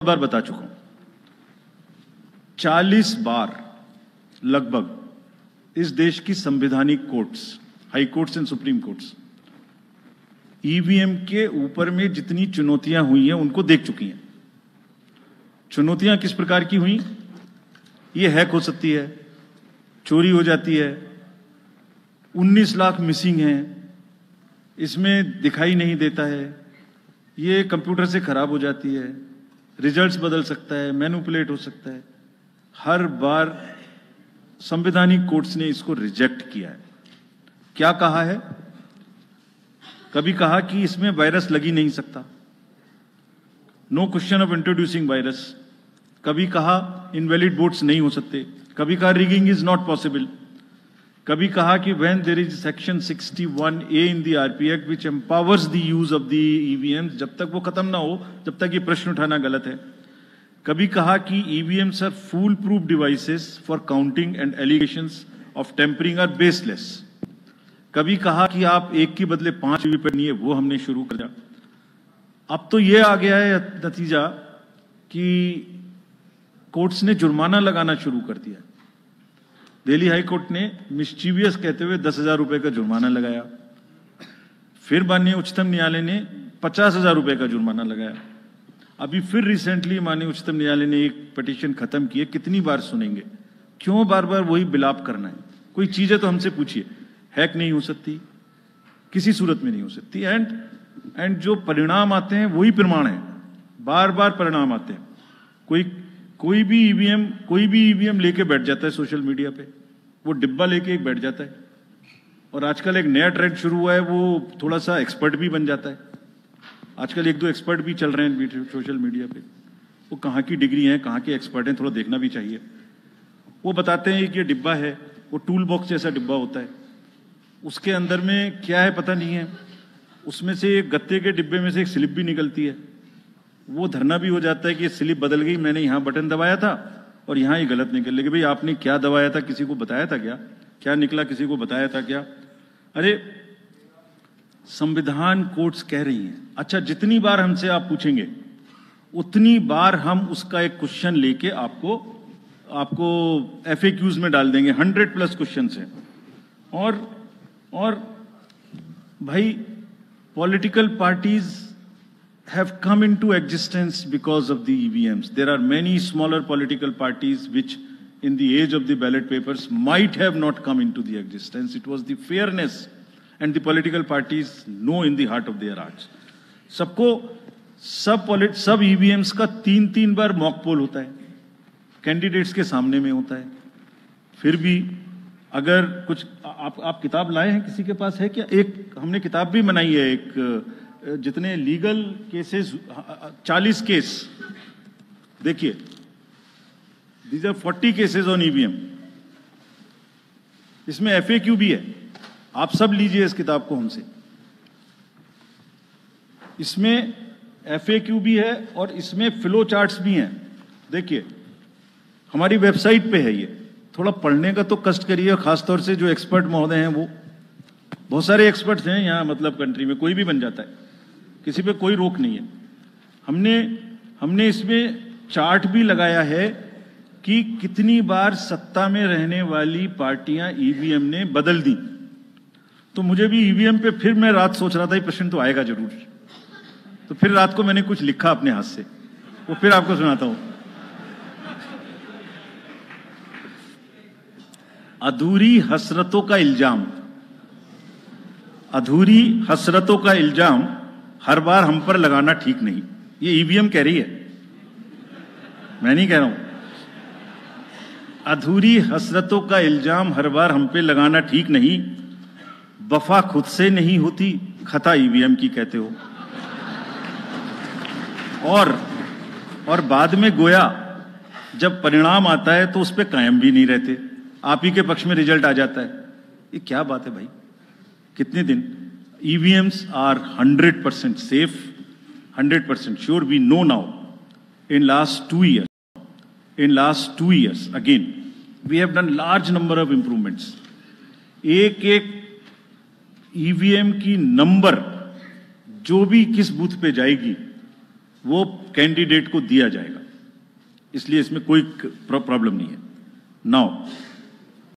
बार बता चुका हूं, 40 बार लगभग इस देश की संवैधानिक courts, high courts and supreme courts EVM के ऊपर में जितनी चुनौतियां हुई हैं उनको देख चुकी हैं। चुनौतियां किस प्रकार की हुई? ये हैक हो सकती है, चोरी हो जाती है, 19 लाख मिसिंग हैं, इसमें दिखाई नहीं देता है, ये कंप्यूटर से खराब हो जाती है, रिजल्ट्स बदल सकता है, मैनिपुलेट हो सकता है। हर बार संवैधानिक कोर्ट्स ने इसको रिजेक्ट किया है। क्या कहा है? कभी कहा कि इसमें वायरस लग ही नहीं सकता, no question of introducing virus. कभी कहा इनवैलिड वोट्स नहीं हो सकते, कभी कहा रिगिंग इज नॉट पॉसिबल, कभी कहा कि when there is section 61A in the RP act which empowers the use of the EVMs, जब तक वो खत्म ना हो तब तक ये प्रश्न उठाना गलत है। कभी कहा कि EVMs are fool proof devices for counting and allegations of tampering are baseless. कभी कहा कि आप एक के बदले 5 वीवीपैट नहीं है, वो हमने शुरू कर दिया। अब तो ये आ गया है नतीजा कि कोर्ट्स ने जुर्माना लगाना शुरू कर दिया। दिल्ली हाई कोर्ट ने मिस्चीवियस कहते हुए 10,000 रुपए का जुर्माना लगाया, फिर माननीय उच्चतम न्यायालय ने 50,000 रुपए का जुर्माना लगाया। अभी फिर रिसेंटली माननीय उच्चतम न्यायालय ने एक पिटीशन खत्म की है। कितनी बार सुनेंगे? क्यों बार बार वही बिलाप करना है? कोई चीजें तो हमसे पूछिए। हैक नहीं हो सकती, किसी सूरत में नहीं हो सकती, एंड जो परिणाम आते हैं वही प्रमाण है। बार बार परिणाम आते हैं। कोई भी ईवीएम लेके बैठ जाता है सोशल मीडिया पे, वो डिब्बा लेके एक बैठ जाता है। और आजकल एक नया ट्रेंड शुरू हुआ है, वो थोड़ा सा एक्सपर्ट भी बन जाता है। आजकल 1-2 एक्सपर्ट भी चल रहे हैं सोशल मीडिया पे। वो कहाँ की डिग्री है, कहाँ के एक्सपर्ट हैं, थोड़ा देखना भी चाहिए। वो बताते हैं कि ये डिब्बा है, वो टूल बॉक्स जैसा डिब्बा होता है, उसके अंदर में क्या है पता नहीं है। उसमें से एक गत्ते के डिब्बे में से एक स्लिप भी निकलती है। वो धरना भी हो जाता है कि ये स्लिप बदल गई, मैंने यहाँ बटन दबाया था और यहाँ ये गलत निकल। लेकिन भाई आपने क्या दबाया था, किसी को बताया था क्या? क्या निकला, किसी को बताया था क्या? अरे संविधान कोर्ट्स कह रही हैं। अच्छा, जितनी बार हमसे आप पूछेंगे उतनी बार हम उसका एक क्वेश्चन लेके आपको FAQs में डाल देंगे। 100+ क्वेश्चन है। और भाई political parties have come into existence because of the EVMs. There are many smaller political parties which in the age of the ballot papers might have not come into the existence. It was the fairness and the political parties know in the heart of their hearts. सब EVMs का 3-3 बार mock poll होता है, candidates के सामने में होता है। फिर भी अगर कुछ आप किताब लाए हैं, किसी के पास है क्या? एक हमने किताब भी बनाई है, एक जितने लीगल केसेस 40 केस, देखिए these are 40 cases on EVM. इसमें FAQ भी है, आप सब लीजिए इस किताब को हमसे। इसमें FAQ भी है और इसमें फ्लो चार्ट्स भी हैं। देखिए हमारी वेबसाइट पे है ये, थोड़ा पढ़ने का तो कष्ट करिए, खासतौर से जो एक्सपर्ट महोदय हैं। वो बहुत सारे एक्सपर्ट्स हैं यहाँ, मतलब कंट्री में कोई भी बन जाता है, किसी पे कोई रोक नहीं है। हमने इसमें चार्ट भी लगाया है कि कितनी बार सत्ता में रहने वाली पार्टियां ईवीएम ने बदल दी। तो मुझे भी ईवीएम पे फिर मैं रात सोच रहा था ये प्रश्न तो आएगा जरूर, तो फिर रात को मैंने कुछ लिखा अपने हाथ से, वो फिर आपको सुनाता हूं। अधूरी हसरतों का इल्जाम, अधूरी हसरतों का इल्जाम हर बार हम पर लगाना ठीक नहीं। ये ईवीएम कह रही है, मैं नहीं कह रहा हूं। अधूरी हसरतों का इल्जाम हर बार हम पे लगाना ठीक नहीं। वफा खुद से नहीं होती, खता ईवीएम की कहते हो। और बाद में गोया जब परिणाम आता है तो उस पे कायम भी नहीं रहते, आप ही के पक्ष में रिजल्ट आ जाता है। ये क्या बात है भाई? कितने दिन? EVMs are 100% safe, 100% sure. We know now. In last 2 years, again, we have done large number of improvements. एक EVM की नंबर जो भी किस बूथ पे जाएगी वो कैंडिडेट को दिया जाएगा, इसलिए इसमें कोई प्रॉब्लम नहीं है। नाउ